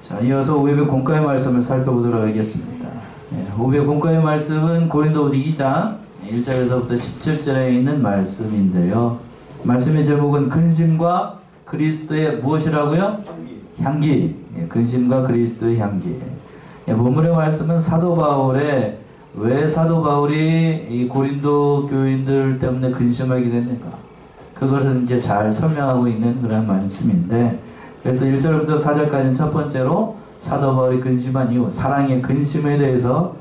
자, 이어서 오후의 공과의 말씀을 살펴보도록 하겠습니다. 오후의 공과의 말씀은 고린도후서 2장 1절에서부터 17절에 있는 말씀인데요. 말씀의 제목은 근심과 그리스도의 무엇이라고요? 향기. 근심과 그리스도의 향기. 본문의 말씀은 사도 바울의 왜 사도 바울이 이 고린도 교인들 때문에 근심하게 됐는가, 그것을 이제 잘 설명하고 있는 그런 말씀인데, 그래서 1절부터 4절까지는 첫 번째로 사도 바울이 근심한 이유, 사랑의 근심에 대해서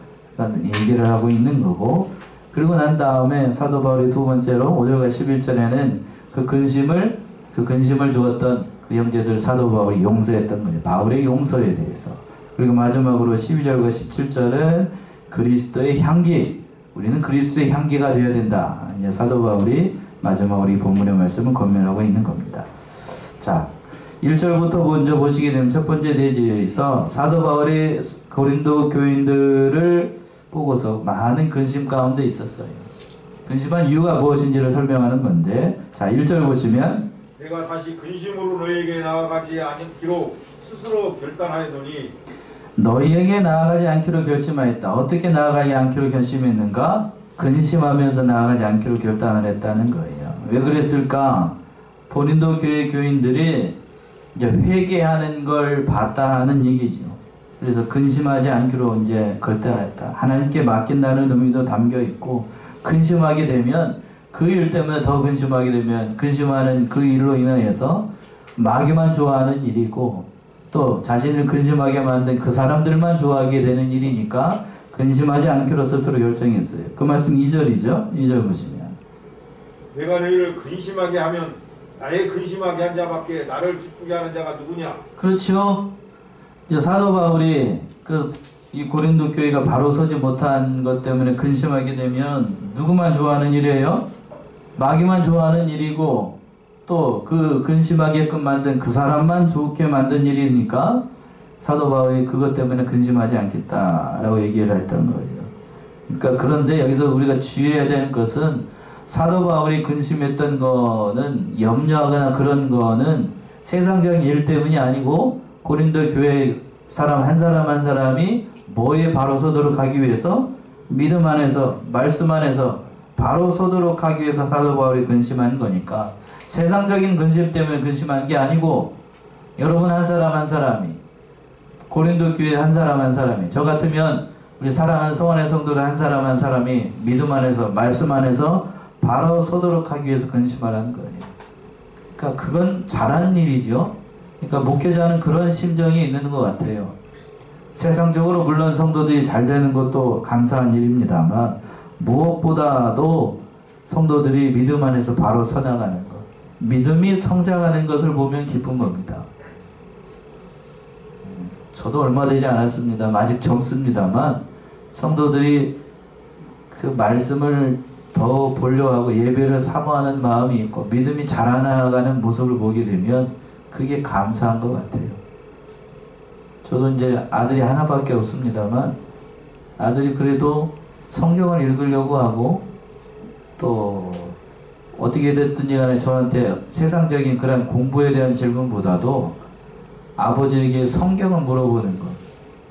얘기를 하고 있는 거고, 그리고 난 다음에 사도 바울이 두 번째로 5절과 11절에는 그 근심을 주었던 그 형제들 사도 바울이 용서했던 거예요. 바울의 용서에 대해서. 그리고 마지막으로 12절과 17절은 그리스도의 향기, 우리는 그리스도의 향기가 되어야 된다. 이제 사도 바울이 마지막으로 이 본문의 말씀을 권면하고 있는 겁니다. 자, 1절부터 먼저 보시게 되면 첫 번째 대지에서 사도 바울이 고린도 교인들을 보고서 많은 근심 가운데 있었어요. 근심한 이유가 무엇인지를 설명하는 건데, 자, 1절 보시면 내가 다시 근심으로 너희에게 나아가지 않기로 스스로 결단하였더니 너희에게 나아가지 않기로 결심하였다. 어떻게 나아가지 않기로 결심했는가? 근심하면서 나아가지 않기로 결단을 했다는 거예요. 왜 그랬을까? 고린도 교회 교인들이 이제 회개하는 걸 봤다는 얘기죠. 그래서 근심하지 않기로 이제 결단했다. 하나님께 맡긴다는 의미도 담겨 있고, 근심하게 되면 그 일 때문에 더 근심하게 되면 근심하는 그 일로 인하여서 마귀만 좋아하는 일이고, 또 자신을 근심하게 만든 그 사람들만 좋아하게 되는 일이니까 근심하지 않기로 스스로 결정했어요. 그 말씀 2절이죠. 2절 보시면 내가 너희를 근심하게 하면 나의 근심하게 한 자밖에 나를 기쁘게 하는 자가 누구냐? 그렇죠. 이제 사도 바울이 이 고린도 교회가 바로 서지 못한 것 때문에 근심하게 되면 누구만 좋아하는 일이에요? 마귀만 좋아하는 일이고, 또 그 근심하게끔 만든 그 사람만 좋게 만든 일이니까 사도 바울이 그것 때문에 근심하지 않겠다라고 얘기를 했던 거예요. 그러니까 그런데 여기서 우리가 주의해야 되는 것은 사도 바울이 근심했던 거는, 염려하거나 그런 거는 세상적인 일 때문이 아니고 고린도 교회 사람 한 사람 한 사람이 뭐에 바로 서도록 하기 위해서, 믿음 안에서 말씀 안에서 바로 서도록 하기 위해서 사도 바울이 근심한 거니까, 세상적인 근심 때문에 근심한 게 아니고, 여러분 한 사람 한 사람이, 고린도 교회 한 사람 한 사람이, 저 같으면 우리 사랑하는 성원의 성도들 한 사람 한 사람이 믿음 안에서 말씀 안에서 바로 서도록 하기 위해서 근심하라는 거예요. 그러니까 그건 잘하는 일이죠. 그러니까 목회자는 그런 심정이 있는 것 같아요. 세상적으로 물론 성도들이 잘 되는 것도 감사한 일입니다만, 무엇보다도 성도들이 믿음 안에서 바로 서나가는 것, 믿음이 성장하는 것을 보면 기쁜 겁니다. 저도 얼마 되지 않았습니다. 아직 젊습니다만, 성도들이 그 말씀을 더 보려 하고 예배를 사모하는 마음이 있고 믿음이 자라나가는 모습을 보게 되면 그게 감사한 것 같아요. 저도 이제 아들이 하나밖에 없습니다만, 아들이 그래도 성경을 읽으려고 하고, 또 어떻게 됐든지 간에 저한테 세상적인 그런 공부에 대한 질문보다도 아버지에게 성경을 물어보는 것,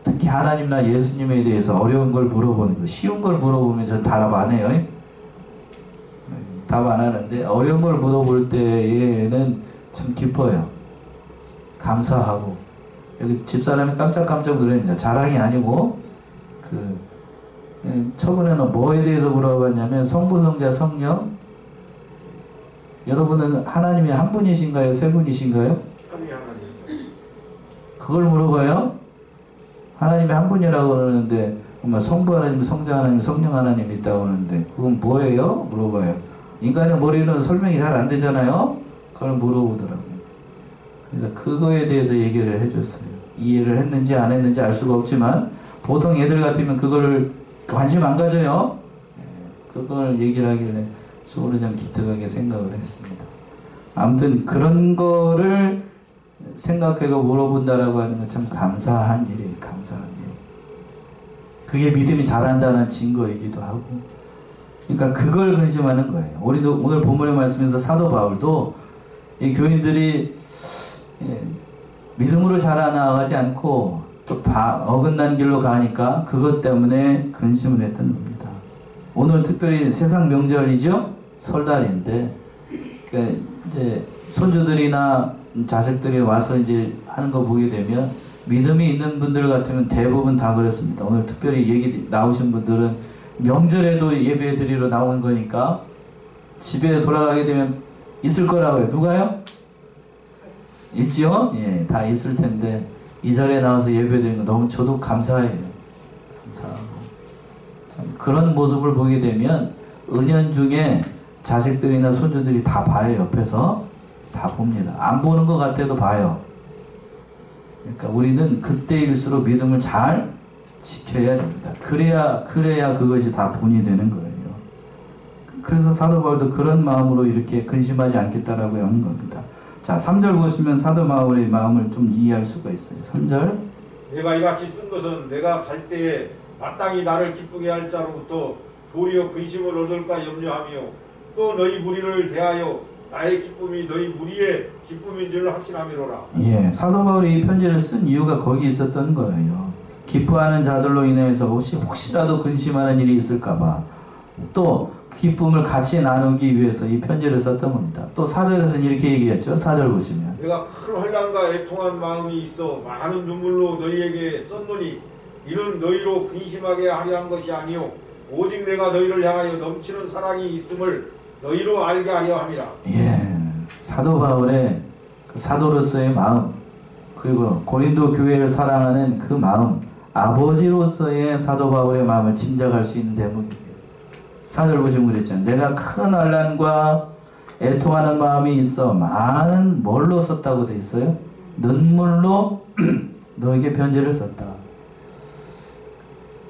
특히 하나님이나 예수님에 대해서 어려운 걸 물어보는 것, 쉬운 걸 물어보면 전 답 안 해요. 답 안 하는데 어려운 걸 물어볼 때에는 참 기뻐요. 감사하고. 여기 집사람이 깜짝깜짝 놀랍니다. 자랑이 아니고, 저번에는 뭐에 대해서 물어봤냐면 성부, 성자, 성령. 여러분은 하나님이 한 분이신가요? 세 분이신가요? 그걸 물어봐요? 하나님이 한 분이라고 그러는데, 성부 하나님, 성자 하나님, 성령 하나님 있다고 하는데 그건 뭐예요? 물어봐요. 인간의 머리는 설명이 잘 안 되잖아요? 그걸 물어보더라고요. 그래서 그거에 대해서 얘기를 해줬어요. 이해를 했는지 안 했는지 알 수가 없지만, 보통 애들 같으면 그거를 관심 안 가져요. 그걸 얘기를 하길래 속으로 좀 기특하게 생각을 했습니다. 아무튼 그런 거를 생각하고 물어본다라고 하는 건 참 감사한 일이에요. 감사한 일. 그게 믿음이 자란다는 증거이기도 하고. 그러니까 그걸 근심하는 거예요. 우리도 오늘 본문의 말씀에서 사도 바울도 이 교인들이 믿음으로 자라나가지 않고 또 어긋난 길로 가니까 그것 때문에 근심을 했던 겁니다. 오늘 특별히 세상 명절이죠? 설날인데, 그러니까 이제 손주들이나 자식들이 와서 이제 하는 거 보게 되면 믿음이 있는 분들 같으면 대부분 다 그렇습니다. 오늘 특별히 얘기 나오신 분들은 명절에도 예배 드리러 나온 거니까 집에 돌아가게 되면 있을 거라고요. 누가요? 있죠? 예, 다 있을 텐데 이 자리에 나와서 예배 드리는 거 너무 저도 감사해요. 감사하고. 참 그런 모습을 보게 되면 은연중에 자식들이나 손주들이 다 봐요. 옆에서 다 봅니다. 안 보는 것 같아도 봐요. 그러니까 우리는 그때일수록 믿음을 잘 지켜야 됩니다. 그래야 그것이 다 본이 되는 거예요. 그래서 사도 바울도 그런 마음으로 이렇게 근심하지 않겠다라고 하는 겁니다. 자, 3절 보시면 사도 바울의 마음을 좀 이해할 수가 있어요. 3절. 내가 이같이 쓴 것은 내가 갈 때에 마땅히 나를 기쁘게 할 자로부터 도리어 근심을 얻을까 염려하며 또 너희 무리를 대하여 나의 기쁨이 너희 무리의 기쁨인 줄 확신함이로라. 예, 사도 바울이 이 편지를 쓴 이유가 거기 있었던 거예요. 기뻐하는 자들로 인해서 혹시라도 근심하는 일이 있을까봐 또 기쁨을 같이 나누기 위해서 이 편지를 썼던 겁니다. 또 4절에서는 이렇게 얘기했죠. 4절 보시면 내가 큰 환난과 애통한 마음이 있어 많은 눈물로 너희에게 썼노니 이는 너희로 근심하게 하려 한 것이 아니요 오직 내가 너희를 향하여 넘치는 사랑이 있음을 너희로 알게 하려 함이라. 예, 사도 바울의 그 사도로서의 마음, 그리고 고린도 교회를 사랑하는 그 마음, 아버지로서의 사도 바울의 마음을 짐작할 수 있는 대목이에요. 4절 보시면 그랬잖아요. 내가 큰 환난과 애통하는 마음이 있어 많은 뭘로 썼다고 돼 있어요? 눈물로 너에게 편지를 썼다.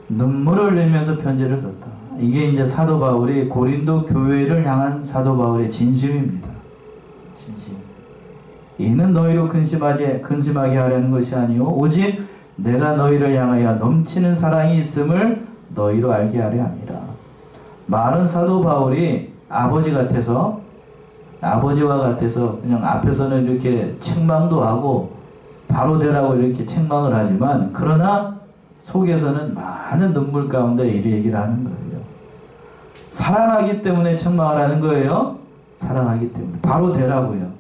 눈물을 흘리면서 편지를 썼다. 이게 이제 사도 바울이 고린도 교회를 향한 사도 바울의 진심입니다. 진심. 이는 너희로 근심하게 하려는 것이 아니요 오직 내가 너희를 향하여 넘치는 사랑이 있음을 너희로 알게 하려 함이라. 많은 사도 바울이 아버지와 같아서 그냥 앞에서는 이렇게 책망도 하고 바로 되라고 이렇게 책망을 하지만 그러나 속에서는 많은 눈물 가운데 이 얘기를 하는 거예요. 사랑하기 때문에 책망을 하는 거예요. 사랑하기 때문에. 바로 되라고요.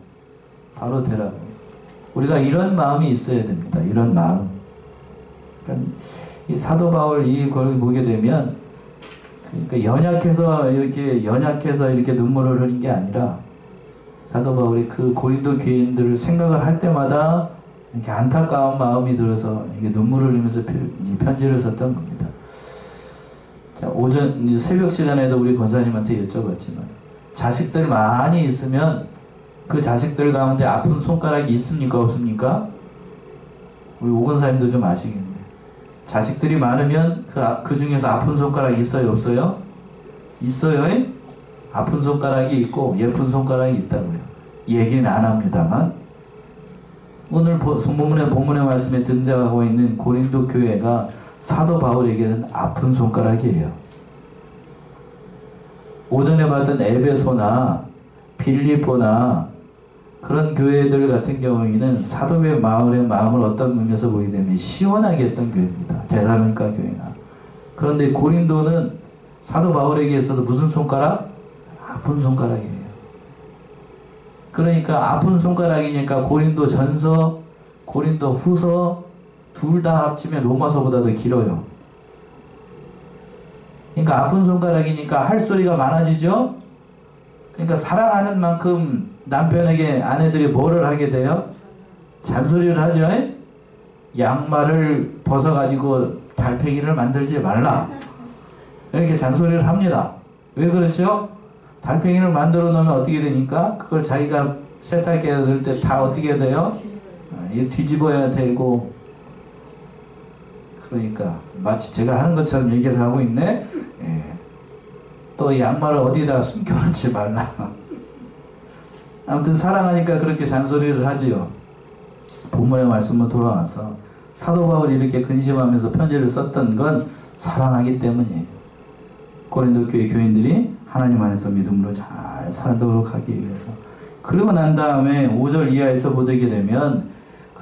바로 되라고. 우리가 이런 마음이 있어야 됩니다. 이런 마음. 그러니까 이 사도 바울 이걸 보게 되면 그러니까 연약해서 이렇게 눈물을 흘린 게 아니라 사도 바울이 그 고린도 교인들을 생각을 할 때마다 이렇게 안타까운 마음이 들어서 이게 눈물을 흘리면서 이 편지를 썼던 겁니다. 자, 오전 새벽 시간에도 우리 권사님한테 여쭤봤지만 자식들 많이 있으면 그 자식들 가운데 아픈 손가락이 있습니까 없습니까? 우리 오 권사님도 좀 아시겠네. 자식들이 많으면 그 중에서 아픈 손가락이 있어요 없어요? 있어요. 아픈 손가락이 있고 예쁜 손가락이 있다고요. 얘기는 안 합니다만 오늘 본문의 말씀에 등장하고 있는 고린도 교회가 사도 바울에게는 아픈 손가락이에요. 오전에 봤던 에베소나 빌립보나 그런 교회들 같은 경우에는 사도의 마음을 어떤 의미에서 보게 되면 시원하게 했던 교회입니다. 데살로니가 교회나. 그런데 고린도는 사도 바울에게 있어서 무슨 손가락? 아픈 손가락이에요. 그러니까 아픈 손가락이니까 고린도 전서, 고린도 후서 둘 다 합치면 로마서보다 더 길어요. 그러니까 아픈 손가락이니까 할 소리가 많아지죠? 그러니까 사랑하는 만큼 남편에게 아내들이 뭐를 하게 돼요? 잔소리를 하죠? 양말을 벗어가지고 달팽이를 만들지 말라. 이렇게 잔소리를 합니다. 왜 그렇죠? 달팽이를 만들어 놓으면 어떻게 되니까 그걸 자기가 세탁기에 넣을 때 다 어떻게 돼요? 뒤집어야 되고. 그러니까 마치 제가 하는 것처럼 얘기를 하고 있네. 예. 또 양말을 어디다 숨겨놓지 말라. 아무튼 사랑하니까 그렇게 잔소리를 하지요. 본문의 말씀으로 돌아와서 사도 바울이 이렇게 근심하면서 편지를 썼던 건 사랑하기 때문이에요. 고린도 교회 교인들이 하나님 안에서 믿음으로 잘 살도록 하기 위해서. 그리고 난 다음에 5절 이하에서 보게 되면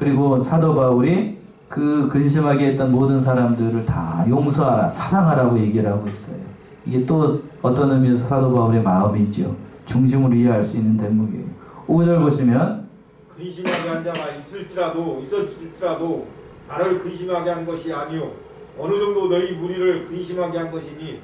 그리고 사도 바울이 그 근심하게 했던 모든 사람들을 다 용서하라, 사랑하라고 얘기를 하고 있어요. 이게 또 어떤 의미에서 사도 바울의 마음이죠. 중심으로 이해할 수 있는 대목이에요. 5절 보시면 근심하게 한 자가 있을지라도 나를 근심하게 한 것이 아니요 어느 정도 너희 무리를 근심하게 한 것이니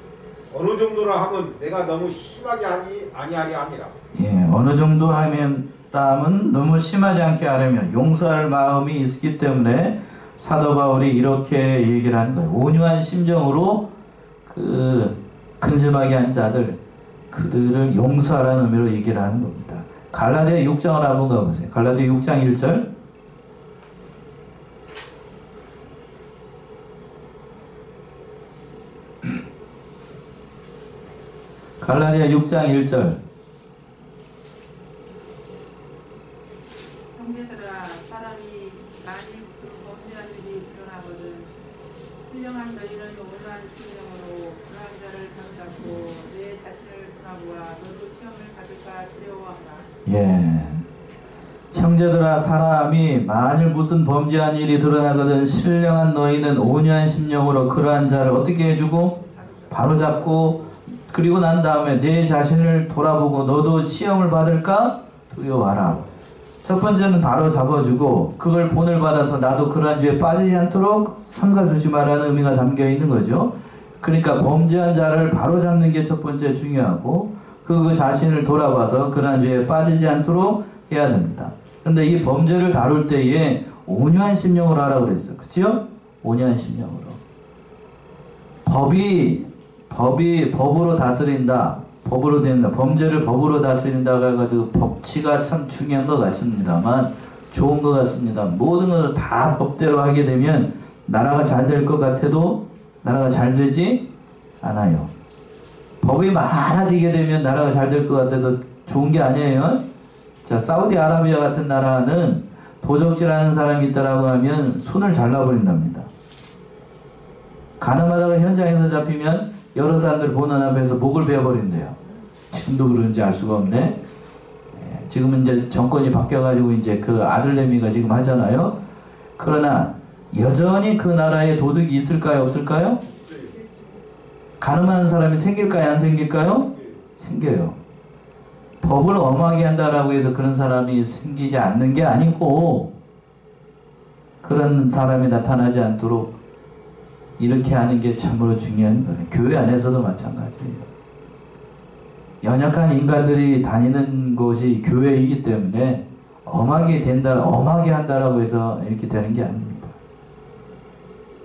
어느 정도라 하면 내가 너무 심하게 아니하려 함이라. 예, 어느 정도 하면 너무 심하지 않게 하려면 용서할 마음이 있기 때문에 사도 바울이 이렇게 얘기를 하는 거예요. 온유한 심정으로 그 근심하게 한 자들 그들을 용서하라는 의미로 얘기를 하는 겁니다. 갈라디아 6장을 한번 가보세요. 갈라디아 6장 1절. 갈라디아 6장 1절. 형제들아 사람이 만일 무슨 범죄한 일이 드러나거든 신령한 너희는 온유한 심령으로 그러한 자를 바로잡고 내 자신을 돌아보아 너도 시험을 받을까 두려워하라. 예. 형제들아 사람이 만일 무슨 범죄한 일이 드러나거든 신령한 너희는 온유한 심령으로 그러한 자를 어떻게 해주고 바로잡고 그리고 난 다음에 내 자신을 돌아보고 너도 시험을 받을까 두려워하라. 첫 번째는 바로 잡아주고 그걸 본을 받아서 나도 그러한 죄에 빠지지 않도록 삼가 조심하라는 의미가 담겨 있는 거죠. 그러니까 범죄한 자를 바로 잡는 게 첫 번째 중요하고 그 자신을 돌아봐서 그러한 죄에 빠지지 않도록 해야 됩니다. 그런데 이 범죄를 다룰 때에 온유한 심령으로 하라고 그랬어요. 그치요? 온유한 심령으로. 법으로 다스린다. 법으로 된다. 범죄를 법으로 다스린다고 해가지고 법치가 참 중요한 것 같습니다만 좋은 것 같습니다. 모든 것을 다 법대로 하게 되면 나라가 잘 될 것 같아도 나라가 잘 되지 않아요. 법이 많아지게 되면 나라가 잘 될 것 같아도 좋은 게 아니에요. 자, 사우디아라비아 같은 나라는 도적질하는 사람이 있다라고 하면 손을 잘라버린답니다. 가늠하다가 현장에서 잡히면 여러 사람들 보는 앞에서 목을 베어버린대요. 지금도 그런지 알 수가 없네. 예, 지금은 이제 정권이 바뀌어가지고 이제 그 아들내미가 지금 하잖아요. 그러나 여전히 그 나라에 도덕이 있을까요? 없을까요? 가늠하는 사람이 생길까요? 안 생길까요? 생겨요. 법을 엄하게 한다라고 해서 그런 사람이 생기지 않는 게 아니고 그런 사람이 나타나지 않도록 이렇게 하는 게 참으로 중요한 거예요. 교회 안에서도 마찬가지예요. 연약한 인간들이 다니는 곳이 교회이기 때문에 엄하게 한다라고 해서 이렇게 되는 게 아닙니다.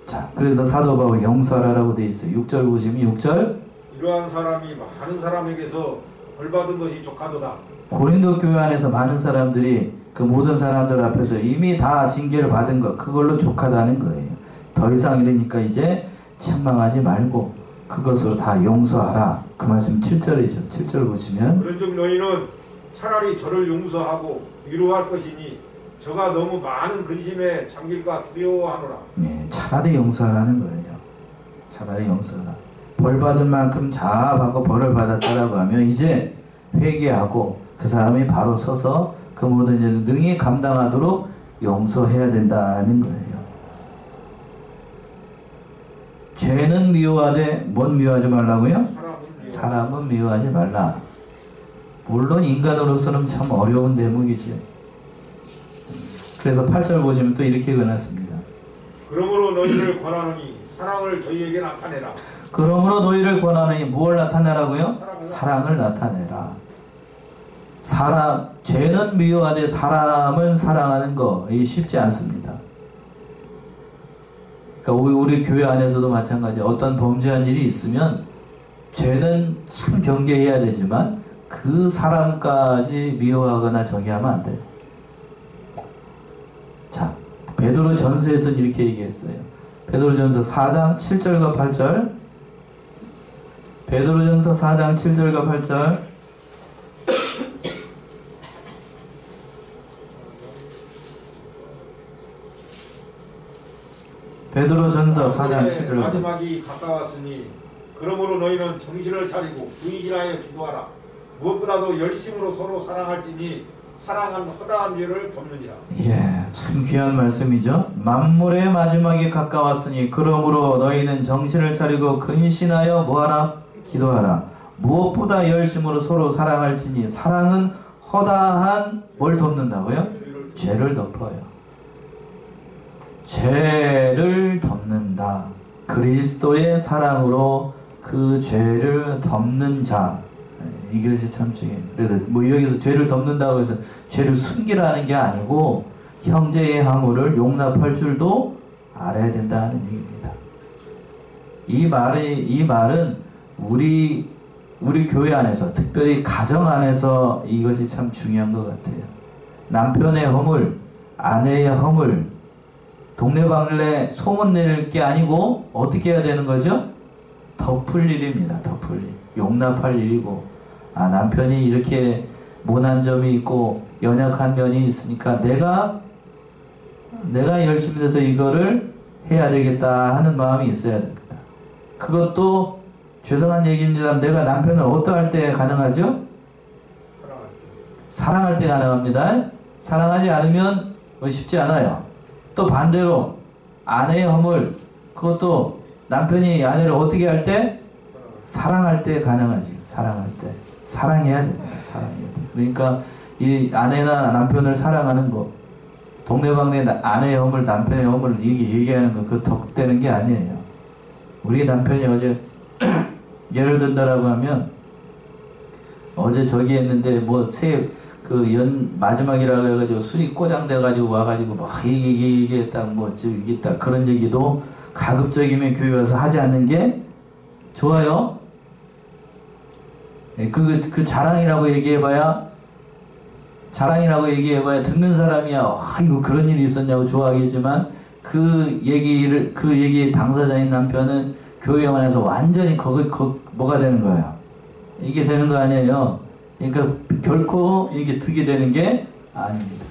자, 그래서 사도 바울 용서하라고 되어 있어요. 6절 보시면 6절. 이러한 사람이 많은 사람에게서 벌받은 것이 족하도다. 고린도 교회 안에서 많은 사람들이 그 모든 사람들 앞에서 이미 다 징계를 받은 것 그걸로 족하다는 거예요. 더 이상 이러니까 이제 책망하지 말고 그것으로 다 용서하라. 그 말씀 7절이죠. 7절 보시면 그런즉 너희는 차라리 저를 용서하고 위로할 것이니 저가 너무 많은 근심에 잠길까 두려워하노라. 네, 차라리 용서하라는 거예요. 차라리 용서하라. 벌 받을 만큼 자업하고 벌을 받았다라고 하면 이제 회개하고 그 사람이 바로 서서 그 모든 일을 능히 감당하도록 용서해야 된다는 거예요. 죄는 미워하되 뭔 미워하지 말라고요? 사람은 미워하지 말라. 물론 인간으로서는 참 어려운 대목이죠. 그래서 8절 보시면 또 이렇게 해놨습니다. 그러므로 너희를 권하노니 사랑을 저희에게 나타내라. 그러므로 너희를 권하노니 무엇을 나타내라고요? 사랑을 나타내라. 죄는 미워하되 사람은 사랑하는 거 쉽지 않습니다. 그러니까 우리 교회 안에서도 마찬가지. 어떤 범죄한 일이 있으면 죄는 참 경계해야 되지만 그 사람까지 미워하거나 저기하면 안 돼요. 자, 베드로 전서에서는 이렇게 얘기했어요. 베드로 전서 4장 7절과 8절. 베드로 전서 4장 7절과 8절. 베드로 전서 4장 7절. 마지막이 가까웠으니 그러므로 너희는 정신을 차리고 부인하여 기도하라. 무엇보다도 열심으로 서로 사랑할지니 사랑한 허다한 죄를 덮느니라. 예, 참 귀한 말씀이죠. 만물의 마지막이 가까웠으니 그러므로 너희는 정신을 차리고 근신하여 뭐하라? 기도하라. 무엇보다 열심으로 서로 사랑할지니 사랑은 허다한 뭘 덮는다고요? 죄를 덮어요. 죄를 덮는다. 그리스도의 사랑으로 그 죄를 덮는 자. 이것이 참 중요해요. 그래서 뭐 여기서 죄를 덮는다고 해서 죄를 숨기라는 게 아니고 형제의 허물을 용납할 줄도 알아야 된다는 얘기입니다. 이 말은 우리 교회 안에서, 특별히 가정 안에서 이것이 참 중요한 것 같아요. 남편의 허물, 아내의 허물, 동네방네 소문낼 게 아니고 어떻게 해야 되는 거죠? 덮을 일입니다. 덮을 일. 용납할 일이고, 남편이 이렇게 모난 점이 있고 연약한 면이 있으니까 내가 열심히 해서 이거를 해야 되겠다 하는 마음이 있어야 됩니다. 그것도 죄송한 얘기입니다. 내가 남편을 어떠할 때 가능하죠? 사랑할 때 가능합니다. 사랑하지 않으면 쉽지 않아요. 또 반대로 아내의 허물, 그것도 남편이 아내를 어떻게 할 때? 사랑할 때 가능하지. 사랑할 때. 사랑해야 됩니다. 사랑해야 돼. 그러니까 이 아내나 남편을 사랑하는 거, 동네방네 아내의 허물, 남편의 허물을 얘기하는 거, 그거 덕되는 게 아니에요. 우리 남편이 어제 예를 든다라고 하면, 어제 저기 했는데 뭐 마지막이라고 해가지고 술이 꼬장돼가지고 와가지고 뭐 이게 딱 뭐 이게 딱 그런 얘기도 가급적이면 교회 와서 하지 않는 게 좋아요. 그 자랑이라고 얘기해봐야 듣는 사람이야 이거 그런 일이 있었냐고 좋아하겠지만 그 얘기의 당사자인 남편은 교회 안에서 완전히 뭐가 되는 거예요. 이게 되는 거 아니에요. 그러니까 결코 이게 득이 되는 게 아닙니다.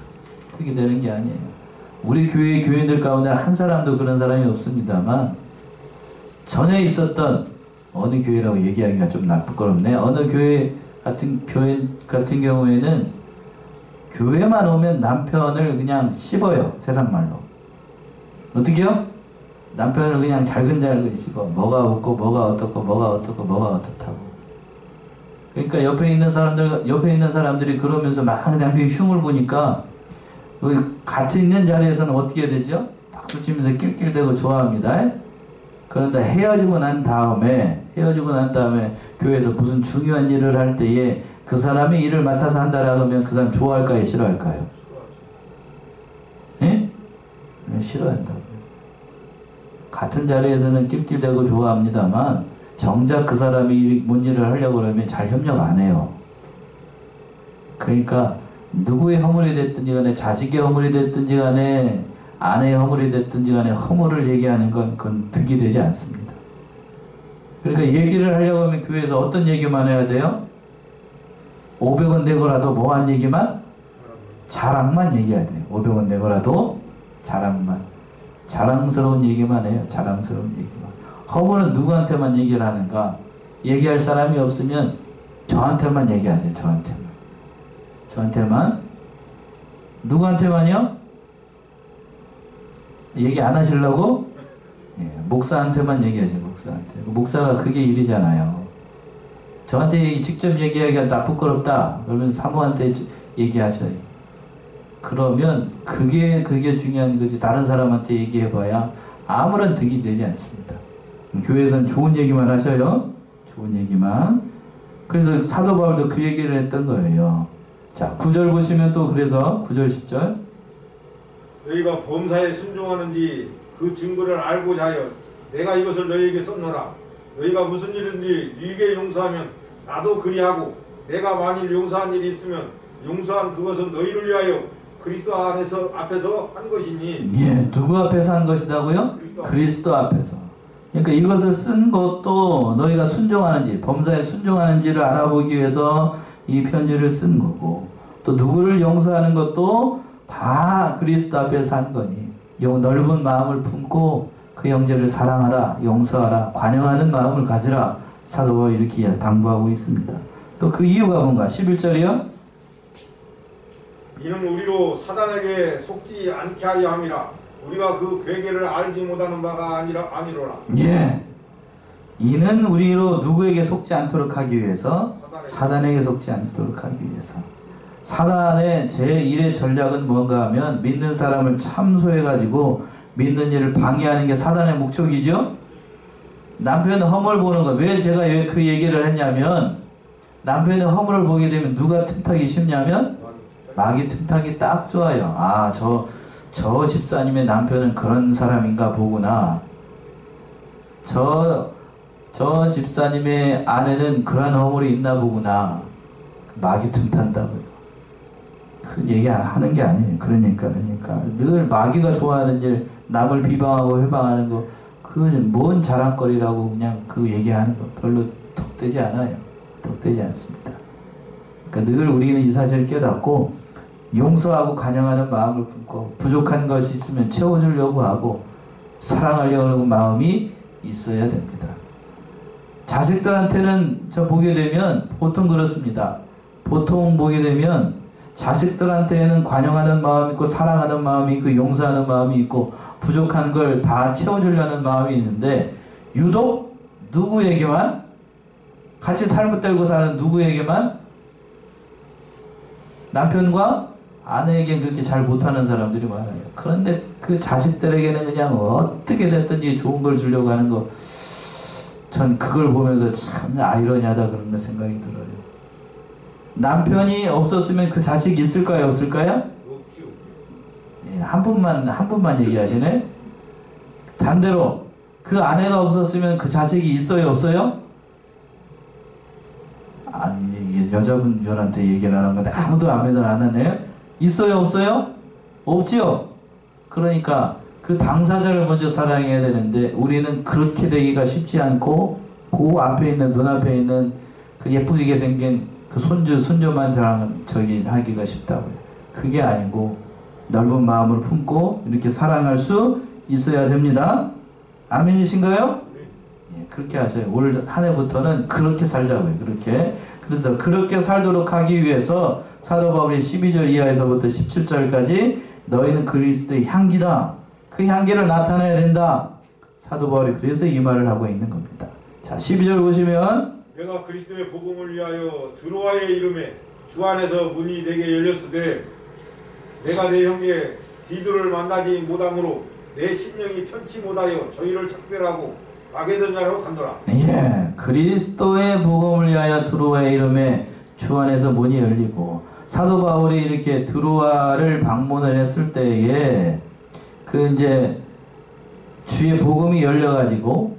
득이 되는 게 아니에요. 우리 교인들 가운데 한 사람도 그런 사람이 없습니다만, 전에 있었던 어느 교회라고 얘기하기가 좀 부끄럽네. 어느 교회 같은 경우에는 교회만 오면 남편을 그냥 씹어요. 세상 말로. 어떻게요? 남편을 그냥 잘근잘근 씹어. 뭐가 없고 뭐가 어떻고 뭐가 어떻고 뭐가 어떻다고. 그러니까 옆에 있는 사람들이 그러면서 막 남편이 흉을 보니까 같이 있는 자리에서는 어떻게 해야 되죠? 박수치면서 낄낄대고 좋아합니다. 그런데 헤어지고 난 다음에 교회에서 무슨 중요한 일을 할 때에 그 사람이 일을 맡아서 한다라고 하면 그 사람 좋아할까요? 싫어할까요? 예? 싫어한다고요. 같은 자리에서는 낄낄대고 좋아합니다만 정작 그 사람이 뭔 일을 하려고 그러면 잘 협력 안 해요. 그러니까 누구의 허물이 됐든지 간에, 자식의 허물이 됐든지 간에, 아내의 허물이 됐든지 간에 허물을 얘기하는 건 그건 득이 되지 않습니다. 그러니까 얘기를 하려고 하면 교회에서 어떤 얘기만 해야 돼요? 500원 내고라도 뭐한 얘기만? 자랑만 얘기해야 돼요. 500원 내고라도 자랑만. 자랑스러운 얘기만 해요. 자랑스러운 얘기만. 허물은 누구한테만 얘기를 하는가? 얘기할 사람이 없으면 저한테만 얘기하세요. 저한테만. 누구한테만요? 얘기 안 하시려고? 예, 목사한테만 얘기하세요. 목사한테. 목사가 그게 일이잖아요. 저한테 직접 얘기하기가 나 부끄럽다. 그러면 사모한테 얘기하셔요. 그러면 그게 중요한 거지. 다른 사람한테 얘기해봐야 아무런 득이 되지 않습니다. 교회에서는 좋은 얘기만 하셔요. 좋은 얘기만. 그래서 사도 바울도 그 얘기를 했던 거예요. 자, 9절 보시면 또 그래서 9절 10절 너희가 범사에 순종하는지 그 증거를 알고자 하여 내가 이것을 너희에게 썼노라. 너희가 무슨 일인지 네게 용서하면 나도 그리하고, 내가 만일 용서한 일이 있으면 용서한 그것은 너희를 위하여 그리스도 앞에서 한 것이니. 예, 누구 앞에서 한 것이라고요? 그리스도 앞에서. 그러니까 이것을 쓴 것도 너희가 순종하는지, 범사에 순종하는지를 알아보기 위해서 이 편지를 쓴 거고, 또 누구를 용서하는 것도 다 그리스도 앞에서 한 거니, 넓은 마음을 품고 그 형제를 사랑하라, 용서하라, 관용하는 마음을 가지라, 사도가 이렇게 당부하고 있습니다. 또 그 이유가 뭔가? 11절이요? 이는 우리로 사단에게 속지 않게 하려 함이라. 우리가 그 괴계를 알지 못하는 바가 아니로라. 예. 이는 우리로 누구에게 속지 않도록 하기 위해서, 사단에게 속지 않도록 하기 위해서. 사단의 제1의 전략은 뭔가 하면 믿는 사람을 참소해가지고 믿는 일을 방해하는 게 사단의 목적이죠. 남편의 허물 보는 거. 왜 제가 그 얘기를 했냐면, 남편의 허물을 보게 되면 누가 틈타기 쉽냐면 마귀 틈타기 딱 좋아요. 아, 저 집사님의 남편은 그런 사람인가 보구나. 저 집사님의 아내는 그런 허물이 있나 보구나. 마귀 틈탄다고요. 그 얘기 하는 게 아니에요. 그러니까 늘 마귀가 좋아하는 일, 남을 비방하고 회방하는 거, 그건 뭔 자랑거리라고 그냥 그 얘기하는 거 별로 덕되지 않아요. 덕되지 않습니다. 그러니까 늘 우리는 이 사실을 깨닫고 용서하고 간영하는 마음을 품고 부족한 것이 있으면 채워주려고 하고 사랑하려고 하는 마음이 있어야 됩니다. 자식들한테는 저 보게 되면 보통 그렇습니다. 보통 보게 되면 자식들한테는 관용하는 마음이 있고 사랑하는 마음이 있고 용서하는 마음이 있고 부족한 걸 다 채워주려는 마음이 있는데 유독 누구에게만 같이 삶을 때고 사는 누구에게만 남편과 아내에게 그렇게 잘 못하는 사람들이 많아요. 그런데 그 자식들에게는 그냥 어떻게 됐든지 좋은 걸 주려고 하는 거, 전 그걸 보면서 참 아이러니하다 그런 거 생각이 들어요. 남편이 없었으면 그 자식이 있을까요? 없을까요? 예, 한 분만 얘기하시네. 반대로 그 아내가 없었으면 그 자식이 있어요? 없어요? 아니, 여자분들한테 얘기를 하는 건데 아무도 아멘을 안 하네요. 있어요? 없어요? 없지요? 그러니까 그 당사자를 먼저 사랑해야 되는데 우리는 그렇게 되기가 쉽지 않고 그 앞에 있는 눈앞에 있는 그 예쁘게 생긴 그 손주만 하기가 쉽다고요. 그게 아니고 넓은 마음을 품고 이렇게 사랑할 수 있어야 됩니다. 아멘이신가요? 예, 그렇게 하세요. 올 한 해부터는 그렇게 살자고요. 그래서 그렇게 살도록 하기 위해서 사도 바울이 12절 이하에서부터 17절까지 너희는 그리스도의 향기다. 그 향기를 나타내야 된다. 사도 바울이 그래서 이 말을 하고 있는 겁니다. 자, 12절 보시면 내가 그리스도의 복음을 위하여 드로아의 이름에 주 안에서 문이 내게 열렸으되 내가 내 형제 디도를 만나지 못함으로 내 심령이 편치 못하여 저희를 작별하고 마게도냐로 간도라. 예, 그리스도의 복음을 위하여 드로아의 이름에 주 안에서 문이 열리고 사도 바울이 이렇게 드로아를 방문을 했을 때에 그 이제 주의 복음이 열려가지고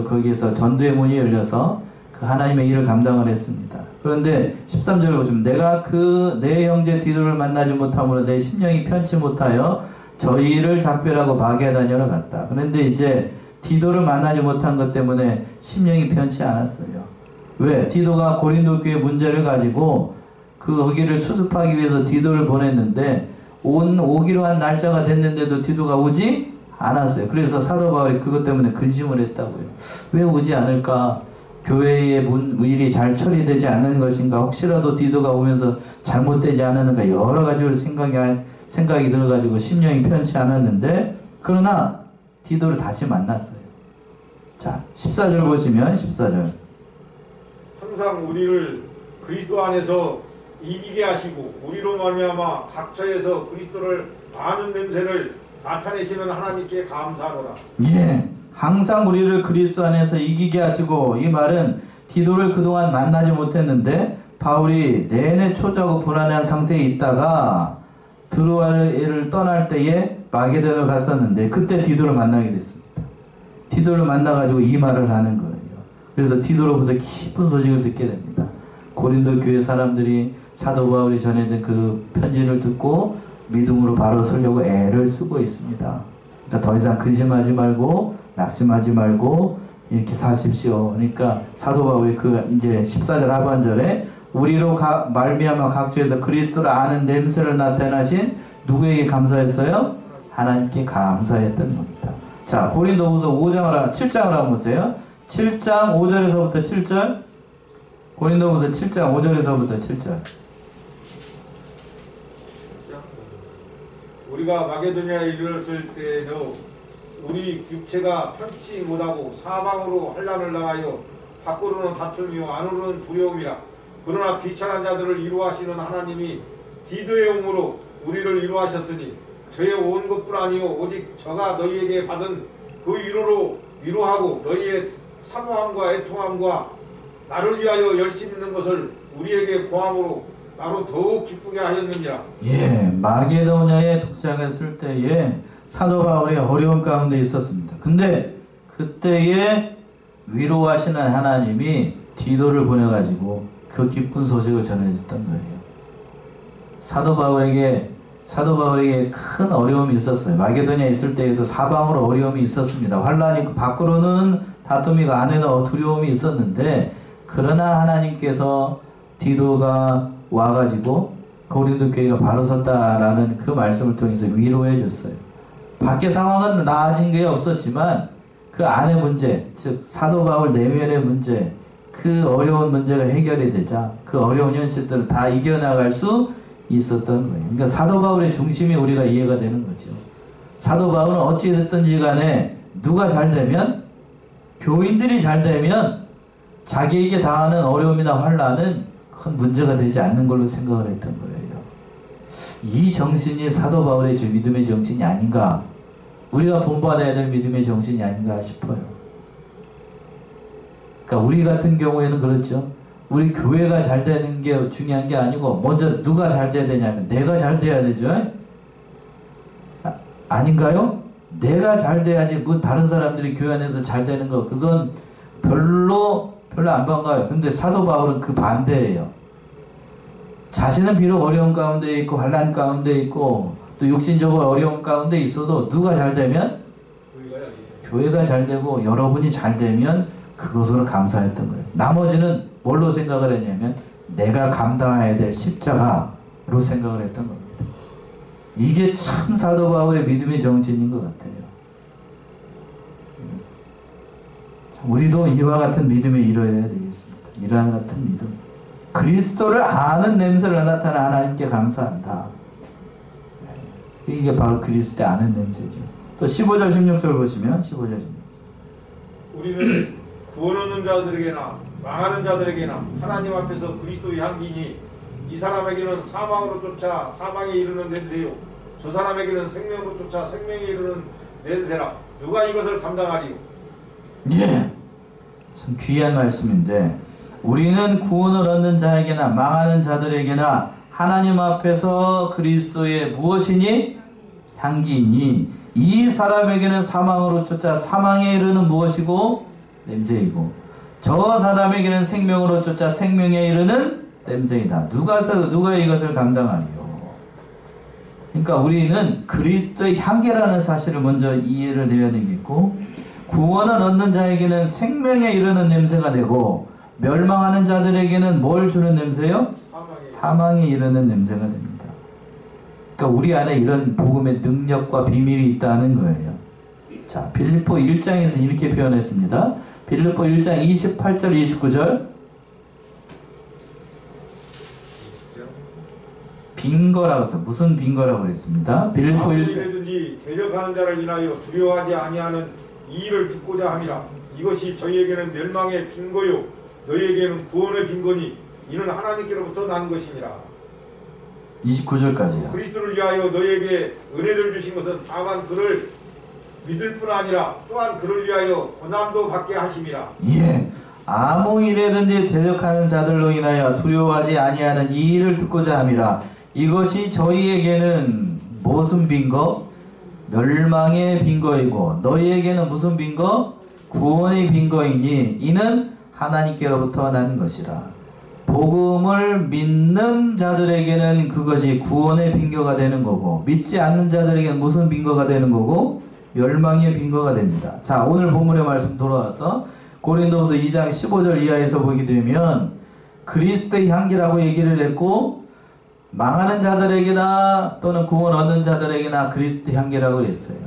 거기에서 전도의 문이 열려서 그 하나님의 일을 감당을 했습니다. 그런데 13절을 보시면 내가 그 내 형제 디도를 만나지 못함으로 내 심령이 편치 못하여 저희를 작별하고 마게도냐로 갔다. 그런데 이제 디도를 만나지 못한 것 때문에 심령이 편치 않았어요. 왜? 디도가 고린도 교회 문제를 가지고 거기를 수습하기 위해서 디도를 보냈는데 오기로 한 날짜가 됐는데도 디도가 오지 않았어요. 그래서 사도 바울이 그것 때문에 근심을 했다고요. 왜 오지 않을까? 교회의 일이 잘 처리되지 않는 것인가? 혹시라도 디도가 오면서 잘못되지 않았는가? 여러 가지로 생각이 들어가지고 심령이 편치 않았는데 그러나 디도를 다시 만났어요. 자, 14절 보시면 14절. 항상 우리를 그리스도 안에서 이기게 하시고 우리로 말미암아 각처에서 그리스도를 아는 냄새를 나타내시는 하나님께 감사하노라. 예, 항상 우리를 그리스도 안에서 이기게 하시고, 이 말은 디도를 그동안 만나지 못했는데 바울이 내내 초조하고 불안한 상태에 있다가 드로아를 떠날 때에 마게도냐로 갔었는데 그때 디도를 만나게 됐습니다. 디도를 만나가지고 이 말을 하는 거예요. 그래서 디도로부터 깊은 소식을 듣게 됩니다. 고린도 교회 사람들이 사도 바울이 전해진 그 편지를 듣고 믿음으로 바로 서려고 애를 쓰고 있습니다. 그러니까 더 이상 근심하지 말고 낙심하지 말고 이렇게 사십시오. 그러니까 사도 바울이 이제 14절 하반절에 우리로 말미암아 각주에서 그리스도를 아는 냄새를 나타나신 누구에게 감사했어요? 하나님께 감사했던 겁니다. 자, 고린도후서 7장을 한번 보세요. 7장 5절에서부터 7절. 고린도후서 7장 5절에서부터 7절. 우리가 마게도냐에 이르렀을 때에도 우리 육체가 편치 못하고 사방으로 환난을 당하여 밖으로는 다툼이요 안으로는 두려움이라. 그러나 비천한 자들을 위로하시는 하나님이 디도의 옹으로 우리를 위로하셨으니 저의 온 것뿐 아니요 오직 저가 너희에게 받은 그 위로로 위로하고 너희의 사모함과 애통함과 나를 위하여 열심 있는 것을 우리에게 고함으로 나로 더욱 기쁘게 하였느니라. 예, 마게도냐에 도착했을 때에 사도 바울이 어려운 가운데 있었습니다. 근데 그때에 위로하시는 하나님이 디도를 보내가지고 그 기쁜 소식을 전해줬던 거예요. 사도 바울에게 큰 어려움이 있었어요. 마게도냐에 있을 때에도 사방으로 어려움이 있었습니다. 환란이 밖으로는 다툼이고 안에는 두려움이 있었는데, 그러나 하나님께서 디도가 와가지고 고린도 교회가 바로 섰다라는 그 말씀을 통해서 위로해 줬어요. 밖의 상황은 나아진 게 없었지만 그 안의 문제, 즉 사도 바울 내면의 문제, 그 어려운 문제가 해결이 되자 그 어려운 현실들을 다 이겨나갈 수 있었던 거예요. 그러니까 사도 바울의 중심이 우리가 이해가 되는 거죠. 사도 바울은 어찌 됐든지 간에 누가 잘 되면, 교인들이 잘 되면 자기에게 당하는 어려움이나 환난은 큰 문제가 되지 않는 걸로 생각을 했던 거예요. 이 정신이 사도 바울의 믿음의 정신이 아닌가, 우리가 본받아야 될 믿음의 정신이 아닌가 싶어요. 그러니까 우리 같은 경우에는 그렇죠. 우리 교회가 잘 되는 게 중요한 게 아니고 먼저 누가 잘 돼야 되냐면 내가 잘 돼야 되죠. 아닌가요? 내가 잘 돼야지 뭐 다른 사람들이 교회 안에서 잘 되는 거 그건 별로 안 반가워요. 근데 사도 바울은 그 반대예요. 자신은 비록 어려운 가운데 있고 환난 가운데 있고 또 육신적으로 어려운 가운데 있어도 누가 잘 되면 교회가 잘 되고 여러분이 잘 되면 그것으로 감사했던 거예요. 나머지는 뭘로 생각을 했냐면 내가 감당해야 될 십자가로 생각을 했던 겁니다. 이게 참 사도 바울의 믿음의 정신인 것 같아요. 참 우리도 이와 같은 믿음에 이뤄야 되겠습니다. 이러한 같은 믿음. 그리스도를 아는 냄새를 나타내 하나님께 감사한다. 이게 바로 그리스도의 아는 냄새죠. 또 15절 16절 보시면 15절 16절. 우리는 구원 얻는 자들에게나 망하는 자들에게나 하나님 앞에서 그리스도의 향기니 이 사람에게는 사망으로 쫓아 사망에 이르는 냄새요 저 사람에게는 생명으로 쫓아 생명에 이르는 냄새라. 누가 이것을 감당하리요? 예, 참 귀한 말씀인데, 우리는 구원을 얻는 자에게나 망하는 자들에게나 하나님 앞에서 그리스도의 무엇이니? 향기이니 이 사람에게는 사망으로 쫓아 사망에 이르는 무엇이고? 냄새이고 저 사람에게는 생명으로 쫓아 생명에 이르는 냄새이다. 누가 이것을 감당하리요? 그러니까 우리는 그리스도의 향기라는 사실을 먼저 이해를 해야 되겠고, 구원을 얻는 자에게는 생명에 이르는 냄새가 되고 멸망하는 자들에게는 뭘 주는 냄새요? 사망에 이르는 냄새가 됩니다. 그러니까 우리 안에 이런 복음의 능력과 비밀이 있다는 거예요. 자, 빌립보 1장에서 이렇게 표현했습니다. 빌립보 1장 28절 29절. 빈거라고 해서 무슨 빈거라고 했습니다. 빌립보 1장. 아무든지 대적하는 자를 인하여 두려워하지 아니하는 이 일을 듣고자 함이라. 이것이 저희에게는 멸망의 빈거요 너희에게는 구원의 빈거니 이는 하나님께로부터 난 것이니라. 29절까지요. 그리스도를 위하여 너희에게 은혜를 주신 것은 다만 그를 믿을 뿐 아니라 또한 그를 위하여 고난도 받게 하심이라. 예, 아무 일에든지 대적하는 자들로 인하여 두려워하지 아니하는 이 일을 듣고자 함이라. 이것이 저희에게는 무슨 빈거? 멸망의 빈거이고 너희에게는 무슨 빈거? 구원의 빈거이니 이는 하나님께로부터 난 것이라. 복음을 믿는 자들에게는 그것이 구원의 빈거가 되는 거고, 믿지 않는 자들에게는 무슨 빈거가 되는 거고? 멸망의 빈거가 됩니다. 자, 오늘 본문의 말씀 돌아와서 고린도후서 2장 15절 이하에서 보게 되면 그리스도의 향기라고 얘기를 했고, 망하는 자들에게나 또는 구원 얻는 자들에게나 그리스도의 향기라고 했어요.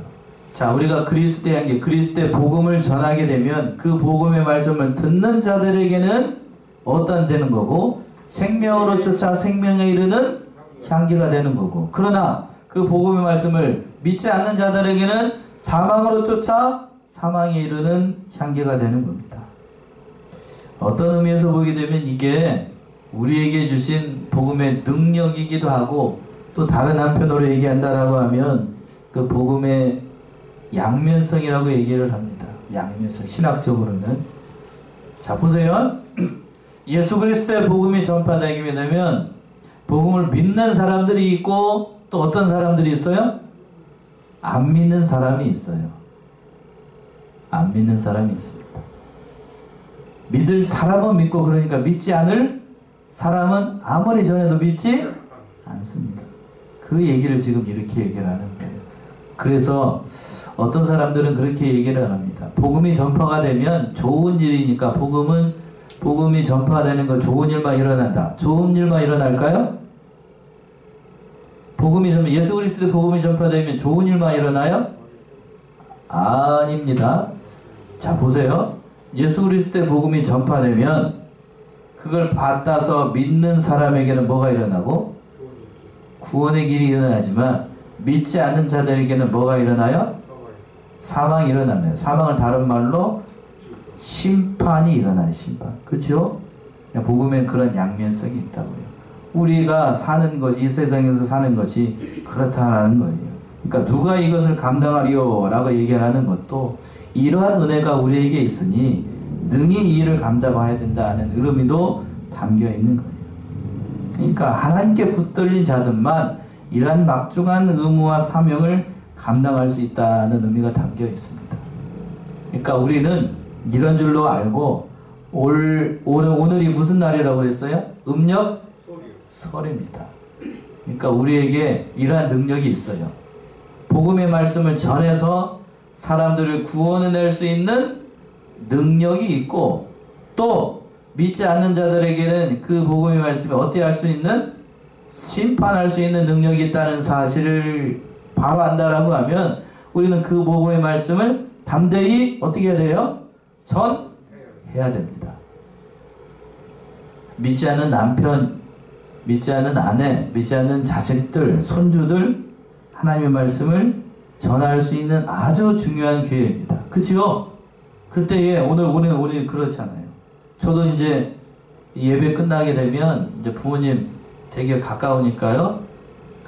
자, 우리가 그리스도의 향기, 그리스도의 복음을 전하게 되면 그 복음의 말씀을 듣는 자들에게는 어떤 되는 거고? 생명으로 쫓아 생명에 이르는 향기가 되는 거고, 그러나 그 복음의 말씀을 믿지 않는 자들에게는 사망으로 쫓아 사망에 이르는 향기가 되는 겁니다. 어떤 의미에서 보게 되면 이게 우리에게 주신 복음의 능력이기도 하고, 또 다른 한편으로 얘기한다라고 하면 그 복음의 양면성이라고 얘기를 합니다. 양면성, 신학적으로는. 자, 보세요. 예수 그리스도의 복음이 전파되게 되면 복음을 믿는 사람들이 있고, 또 어떤 사람들이 있어요? 안 믿는 사람이 있어요. 안 믿는 사람이 있습니다. 믿을 사람은 믿고, 그러니까 믿지 않을 사람은 아무리 전해도 믿지 않습니다. 그 얘기를 지금 이렇게 얘기를 하는 거예요. 그래서 어떤 사람들은 그렇게 얘기를 합니다. 복음이 전파가 되면 좋은 일이니까, 복음이 전파되는 건 좋은 일만 일어난다. 좋은 일만 일어날까요? 예수 그리스도의 복음이 전파되면 좋은 일만 일어나요? 아닙니다. 자, 보세요. 예수 그리스도의 복음이 전파되면 그걸 받아서 믿는 사람에게는 뭐가 일어나고? 구원의 길이 일어나지만, 믿지 않는 자들에게는 뭐가 일어나요? 사망이 일어나요. 사망을 다른 말로 심판이 일어나요. 심판. 그렇죠? 복음엔 그런 양면성이 있다고요. 우리가 사는 것이, 이 세상에서 사는 것이 그렇다라는 거예요. 그러니까 누가 이것을 감당하리요? 라고 얘기하는 것도 이러한 은혜가 우리에게 있으니 능히 이 일을 감당해야 된다는 의미도 담겨 있는 거예요. 그러니까 하나님께 붙들린 자들만 이러한 막중한 의무와 사명을 감당할 수 있다는 의미가 담겨 있습니다. 그러니까 우리는 이런 줄로 알고, 오늘이 무슨 날이라고 그랬어요? 음력 설입니다. 그러니까 우리에게 이러한 능력이 있어요. 복음의 말씀을 전해서 사람들을 구원해낼 수 있는 능력이 있고, 또 믿지 않는 자들에게는 그 복음의 말씀을 어떻게 할 수 있는, 심판할 수 있는 능력이 있다는 사실을 바로 안다라고 하면 우리는 그 복음의 말씀을 담대히 어떻게 해야 돼요? 전해야 됩니다. 믿지 않는 남편, 믿지 않는 아내, 믿지 않는 자식들, 손주들 하나님의 말씀을 전할 수 있는 아주 중요한 기회입니다. 그치요? 그때에 오늘 그렇잖아요. 저도 이제 예배 끝나게 되면 이제 부모님 되게 가까우니까요.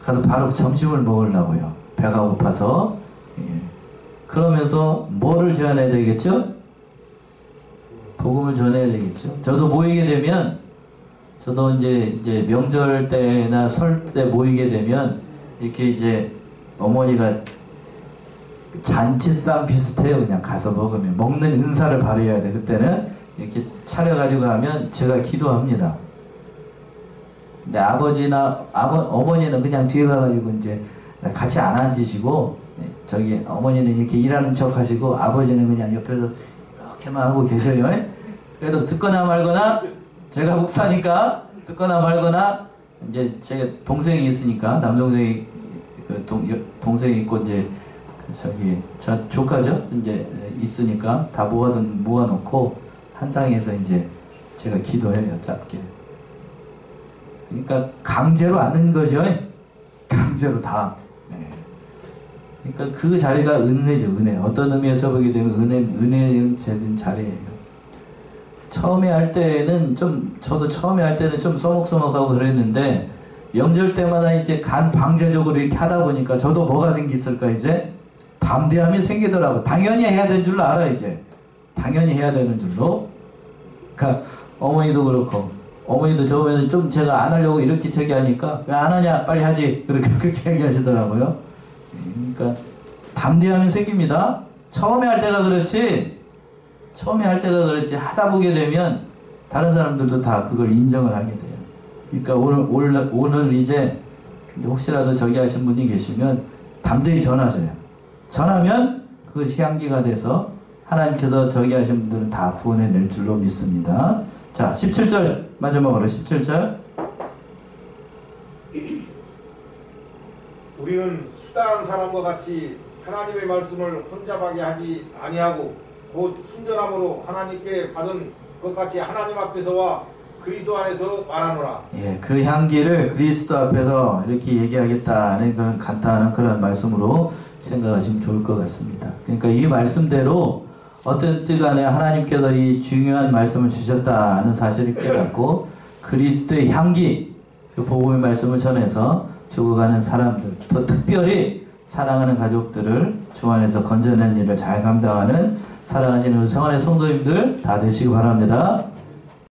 가서 바로 점심을 먹으려고요. 배가 고파서. 예. 그러면서 뭐를 전해야 되겠죠? 복음을 전해야 되겠죠. 저도 모이게 되면, 저도 이제 명절 때나 설 때 모이게 되면 이렇게 이제 어머니가 잔치상 비슷해요. 그냥 가서 먹으면 먹는 은사를 발휘해야 돼. 그때는 이렇게 차려가지고 하면 제가 기도합니다. 근데 어머니는 그냥 뒤에 가가지고 이제 같이 안 앉으시고, 저기 어머니는 이렇게 일하는 척 하시고, 아버지는 그냥 옆에서 이렇게만 하고 계셔요. 그래도 듣거나 말거나, 제가 목사니까 듣거나 말거나, 이제 제가 동생이 있으니까, 남동생이 동생이 있고, 이제 저 조카죠? 이제 있으니까 다 모아놓고 한 상에서 이제 제가 기도해요. 짧게. 그러니까 강제로 앉는 거죠. 강제로 다. 네. 그러니까 그 자리가 은혜죠. 은혜. 어떤 의미에서 보게 되면 은혜의 자리예요. 처음에 할 때는 저도 처음에 할 때는 좀 써먹써먹하고 그랬는데, 명절 때마다 이제 방제적으로 이렇게 하다 보니까 저도 뭐가 생겼을까, 이제? 담대함이 생기더라고. 당연히 해야 되는 줄로 알아, 이제. 당연히 해야 되는 줄로. 그러니까 어머니도 그렇고, 어머니도 처음에는 좀 제가 안 하려고 이렇게 하니까, 왜 안 하냐? 빨리 하지. 그렇게 얘기하시더라고요. 그러니까 담대함이 생깁니다. 처음에 할 때가 그렇지, 하다 보게 되면 다른 사람들도 다 그걸 인정을 하게 돼요. 그러니까 오늘 이제 혹시라도 저기 하신 분이 계시면 담대히 전하세요. 전하면 그것이 향기가 돼서 하나님께서 저기 하신 분들은 다 구원해 낼 줄로 믿습니다. 자, 17절 마지막으로 17절. 우리는 수다한 사람과 같이 하나님의 말씀을 혼잡하게 하지 아니하고 곧 순전함으로 하나님께 받은 것 같이 하나님 앞에서와 그리스도 안에서 말하노라. 예, 그 향기를 그리스도 앞에서 이렇게 얘기하겠다는 그런 간단한 그런 말씀으로 생각하시면 좋을 것 같습니다. 그러니까 이 말씀대로 어쨌든 간에 하나님께서 이 중요한 말씀을 주셨다는 사실을 깨닫고 그리스도의 향기, 그 복음의 말씀을 전해서 죽어가는 사람들, 더 특별히 사랑하는 가족들을 주 안에서 건져내는 일을 잘 감당하는 사랑하시는 성안의 성도님들 다 되시기 바랍니다.